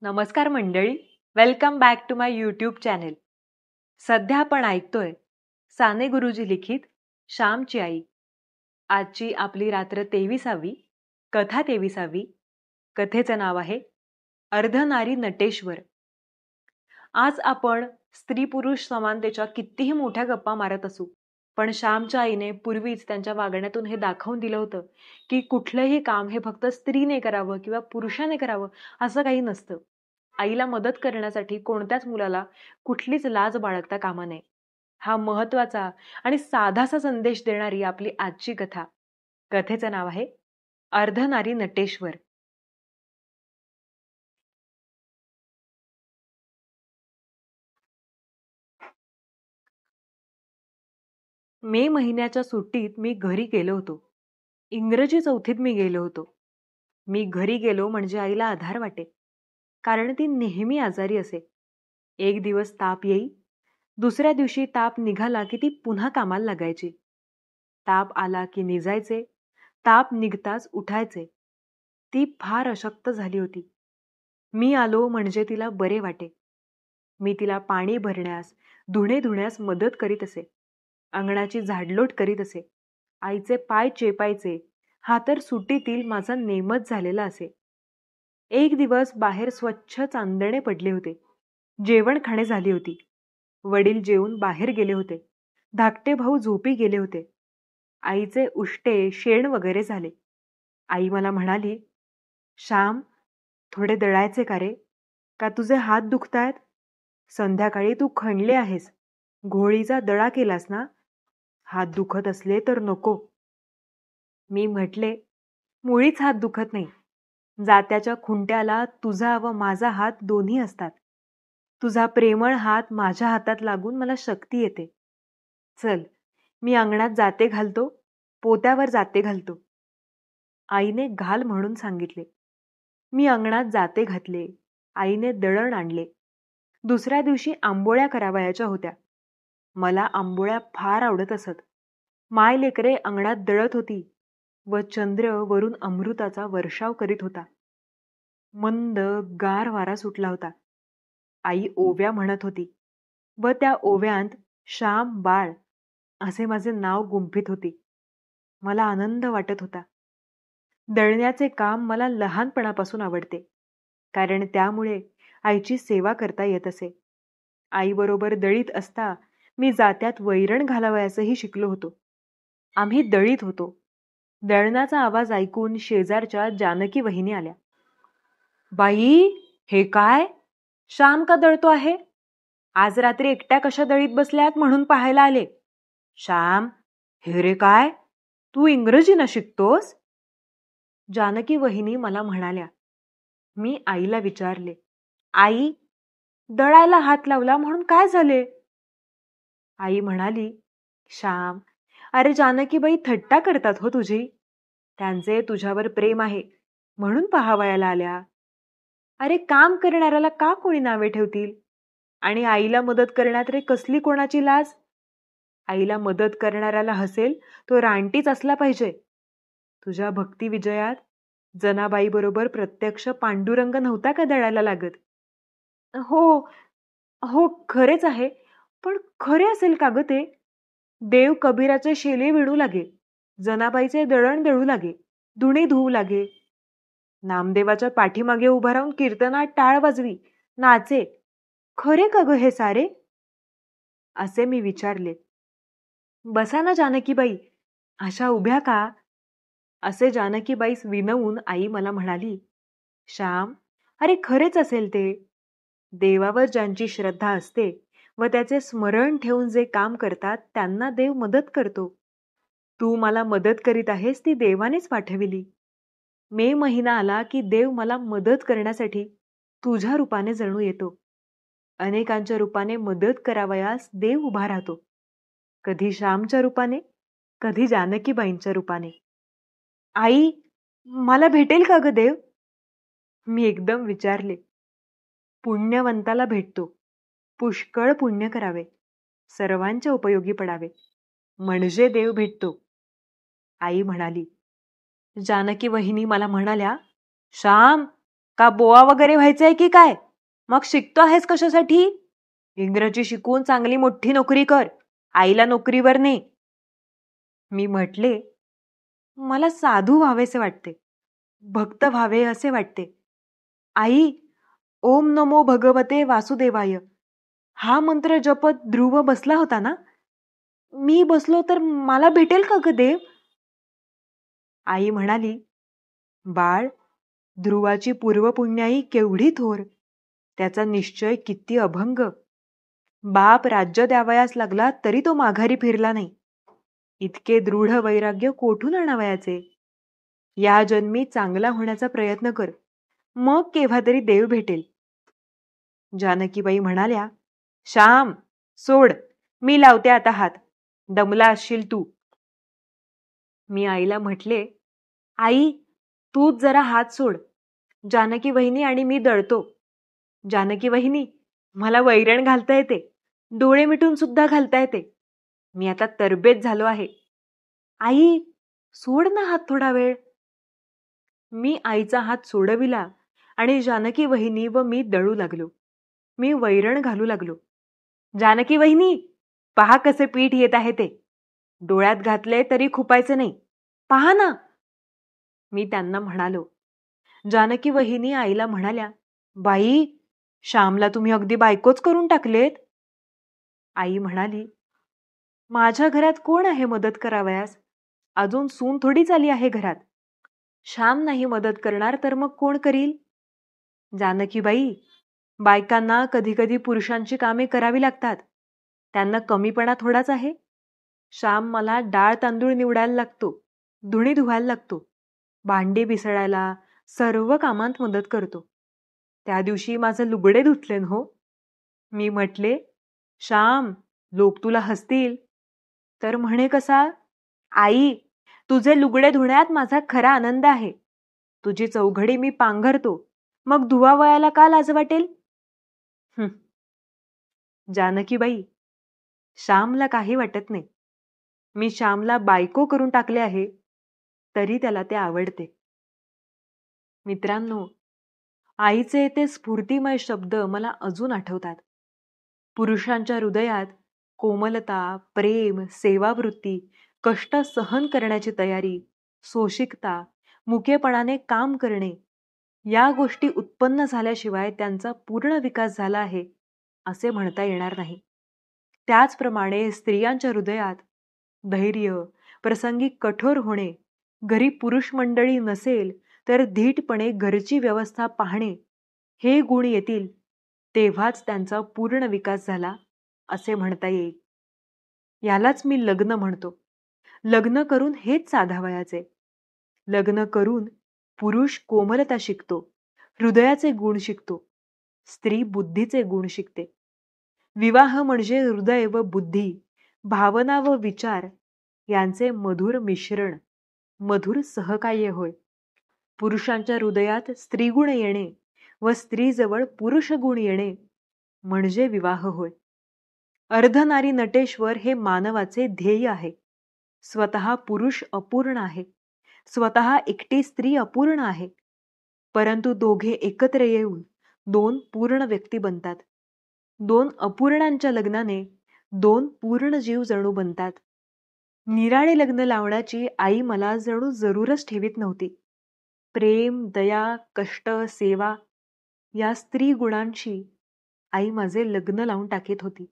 नमस्कार मंडळी, welcome back to my YouTube channel. सध्या आपण ऐकतोय साने गुरुजी लिखित श्यामची आई. आजची आपली रात्र 23वी, कथा 23वी. कथेचं नाव आहे अर्धनारी नटेश्वर. आज आपण स्त्री पुरुष समानतेच्या कितीही मोठ्या गप्पा मारत असू, पण श्यामच्या आईने पूर्वीच त्यांच्या वागण्यातून हे दाखवून दिलं होतं की कुठलंही काम हे फक्त स्त्रीने करावं किंवा पुरुषाने करावं असं काही नसतं. आईला मदत करण्यासाठी कोणत्याच मुलाला कुठलीच लाज बाळगता कामा नये. हा महत्वाचा आणि साधासा संदेश देणारी आपली आजची कथा. कथेचं नाव आहे अर्धनारी नटेश्वर. मे महिन्याच्या सुट्टीत मी घरी गेलो होतो. इंग्रजी चौथीत मी गेलो होतो. मी घरी गेलो म्हणजे आईला आधार वाटे, कारण ती नेहमी आजारी असे. एक दिवस ताप येई, दुसऱ्या दिवशी ताप निघाला की ती पुन्हा कामाला लागायची. ताप आला की निजायचे, ताप निघताच उठायचे. ती फार अशक्त झाली होती. मी आलो म्हणजे तिला बरे वाटे. मी तिला पाणी भरण्यास, धुणे धुण्यास मदत करीत असे. अंगणाची झाडलोट करीत असे. आईचे पाय चेपायचे, हा तर सुट्टीतील माझा नेमच झालेला असे. एक दिवस बाहेर स्वच्छ चांदणे पडले होते. जेवण खाणे झाली होती. वडील जेवून बाहेर गेले होते. धाकटे भाऊ झोपी गेले होते. आईचे उष्टे शेण वगैरे झाले. आई मला म्हणाली, श्याम, थोडे दळायचे का रे? का तुझे हात दुखतायत? संध्याकाळी तू खणले आहेस, घोळीचा दळा केलास ना? हात दुखत असले तर नको. मी म्हटले, मुळीच हात दुखत नाही. जात्याच्या खुंट्याला तुझा व माझा हात दोन्ही असतात. तुझा प्रेमळ हात माझ्या हातात लागून मला शक्ती येते. चल, मी अंगणात जाते घालतो, पोत्यावर जाते घालतो. आईने घाल म्हणून सांगितले. मी अंगणात जाते घातले. आईने दळण आणले. दुसऱ्या दिवशी आंबोळ्या करावयाच्या होत्या. मला आंबोळ्या फार आवडत असत. माय लेकरे अंगणात दळत होती व चंद्र वरून अमृताचा वर्षाव करीत होता. मंद गार वारा सुटला होता. आई ओव्या म्हणत होती व त्या ओव्यांत श्याम बाळ असे माझे नाव गुंफित होती. मला आनंद वाटत होता. दळण्याचे काम मला लहानपणापासून आवडते, कारण त्यामुळे आईची सेवा करता येत असे. आईबरोबर दळीत असता मी जात्यात वैरण घालावयासही शिकलो होतो. आम्ही दळीत होतो. दळणाचा आवाज ऐकून शेजारच्या जानकी वहिनी आल्या. बाई, हे काय? श्याम का दळतो आहे? आज रात्री एकट्या कशा दळीत बसल्यात म्हणून पाहायला आले. श्याम, हे रे काय? तू इंग्रजी न शिकतोस? जानकी वहिनी मला म्हणाल्या. मी आईला विचारले, आई, दळायला हात लावला म्हणून काय झाले? आई म्हणाली, श्याम, अरे जानकीबाई थट्टा करतात हो तुझी. त्यांचे तुझ्यावर प्रेम आहे म्हणून पाहावयाला आल्या. अरे, काम करणाऱ्याला का कोणी नावे ठेवतील? आणि आईला मदत करण्यात रे कसली कोणाची लाज? आईला मदत करणाऱ्याला हसेल तो रानटीच असला पाहिजे. तुझ्या भक्ती विजयात जनाबाई बरोबर प्रत्यक्ष पांडुरंग नव्हता का दळायला लागत? हो हो, खरेच आहे, पण खरे असेल का ग ते? देव कबीराचे शेले विणू लागे, जनाबाईचे दळण दळू लागे, धुणे धुवू लागे. नामदेवाच्या पाठीमागे उभा राहून कीर्तनात टाळ वाजवी, नाचे. खरे का ग हे सारे? असे मी विचारले. बसा ना जानकीबाई, अशा उभ्या का? असे जानकीबाईस विनवून आई मला म्हणाली, श्याम, अरे खरेच असेल ते. देवावर ज्यांची श्रद्धा असते व त्याचे स्मरण ठेवून जे काम करतात त्यांना देव मदत करतो. तू मला मदत करीत आहेस ती देवानेच पाठविली. मे महिना आला की देव मला मदत करण्यासाठी तुझ्या रूपाने जणू येतो. अनेकांच्या रूपाने मदत करावयास देव उभा राहतो. कधी श्यामच्या रूपाने, कधी जानकीबाईंच्या रूपाने. आई, मला भेटेल का ग देव? मी एकदम विचारले. पुण्यवंताला भेटतो. पुष्कळ पुण्य करावे, सर्वांच्या उपयोगी पडावे, म्हणजे देव भेटतो. आई म्हणाली. जानकी वहिनी मला म्हणाल्या, श्याम, का बोवा वगैरे व्हायचंय की काय? मग शिकतो आहेस कशासाठी? इंग्रजी शिकून चांगली मोठी नोकरी कर, आईला नोकरीवर ने. मी म्हटले, मला साधू व्हावेसे वाटते, भक्त व्हावे असे वाटते. आई, ओम नमो भगवते वासुदेवाय हा मंत्र जपत ध्रुव बसला होता ना? मी बसलो तर मला भेटेल का ग देव? आई म्हणाली, बाळ, ध्रुवाची पूर्वपुण्याई केवढी थोर, त्याचा निश्चय किती अभंग. बाप राज्य द्यावयास लागला तरी तो माघारी फिरला नाही. इतके दृढ वैराग्य कोठून आणावयाचे? या जन्मी चांगला होण्याचा प्रयत्न कर, मग केव्हा तरी देव भेटेल. जानकीबाई म्हणाल्या, श्याम, सोड, मी लावते आता हात, दमला असशील तू. मी आईला म्हटले, आई, तूच जरा हात सोड, जानकी वहिनी आणि मी दळतो. जानकी वहिनी, मला वैरण घालता येते, डोळे मिटून सुद्धा घालता येते. मी आता तरबेज झालो आहे. आई, सोड ना हात थोडा वेळ. मी आईचा हात सोडविला आणि जानकी वहिनी व मी दळू लागलो. मी वैरण घालू लागलो. जानकी वहिनी, पहा कसे पीठ येत आहे ते. डोळ्यात घातले तरी खुपायचे नाही, पहा ना. मी त्यांना म्हणालो. जानकी वहिनी आईला म्हणाल्या, बाई, श्यामला तुम्ही अगदी बायकोच करून टाकलेत. आई म्हणाली, माझ्या घरात कोण आहे मदत करावयास? अजून सून थोडीच आली आहे घरात. श्याम नाही मदत करणार तर मग कोण करील? जानकीबाई, बायकांना कधी कधी पुरुषांची कामे करावी लागतात. त्यांना कमीपणा थोडाच आहे. श्याम मला डाळ तांदूळ निवडायला लागतो, धुणी धुवायला लागतो, भांडी बिसळायला, सर्व कामांत मदत करतो. त्या दिवशी माझं लुगडे धुतले हो. मी म्हटले, श्याम, लोक तुला हसतील. तर म्हणे कसा, आई, तुझे लुगडे धुण्यात माझा खरा आनंद आहे. तुझी चौघडी मी पांघरतो, मग धुवावयाला का लाज वाटेल? जानकीबाई, श्यामला काही वाटत नाही. मी श्यामला बायको करून टाकले आहे, तरी त्याला ते आवडते. मित्रांनो, आईचे ते स्फूर्तिमय शब्द मला अजून आठवतात. पुरुषांच्या हृदयात कोमलता, प्रेम, सेवावृत्ती, कष्ट सहन करण्याची तयारी, सोशिकता, मुकेपणाने काम करणे, या गोष्टी उत्पन्न झाल्याशिवाय त्यांचा पूर्ण विकास झाला आहे असे म्हणता येणार नाही. त्याचप्रमाणे स्त्रियांच्या हृदयात धैर्य, प्रसंगी कठोर होणे, घरी पुरुष मंडळी नसेल तर धीटपणे घरची व्यवस्था पाहणे, हे गुण येतील तेव्हाच त्यांचा पूर्ण विकास झाला असे म्हणता येईल. यालाच मी लग्न म्हणतो. लग्न करून हेच साधावयाचे. लग्न करून पुरुष कोमलता शिकतो, हृदयाचे गुण शिकतो, स्त्री बुद्धीचे गुण शिकते. विवाह म्हणजे हृदय व बुद्धी, भावना व विचार यांचे मधुर मिश्रण, मधुर सहकार्य होय. पुरुषांच्या हृदयात स्त्रीगुण येणे व स्त्रीजवळ पुरुष गुण येणे म्हणजे विवाह होय. अर्धनारी नटेश्वर हे मानवाचे ध्येय आहे. स्वतः पुरुष अपूर्ण आहे, स्वतः एकटी स्त्री अपूर्ण आहे, परंतु दोघे एकत्र येऊन दोन पूर्ण व्यक्ती बनतात. दोन अपूर्णांच्या लग्नाने दोन पूर्ण जीव जणू बनतात. निराळे लग्न लावण्याची आई मला जणू जरूरच ठेवीत नव्हती. प्रेम, दया, कष्ट, सेवा या स्त्री गुणांशी आई माझे लग्न लावून टाकीत होती.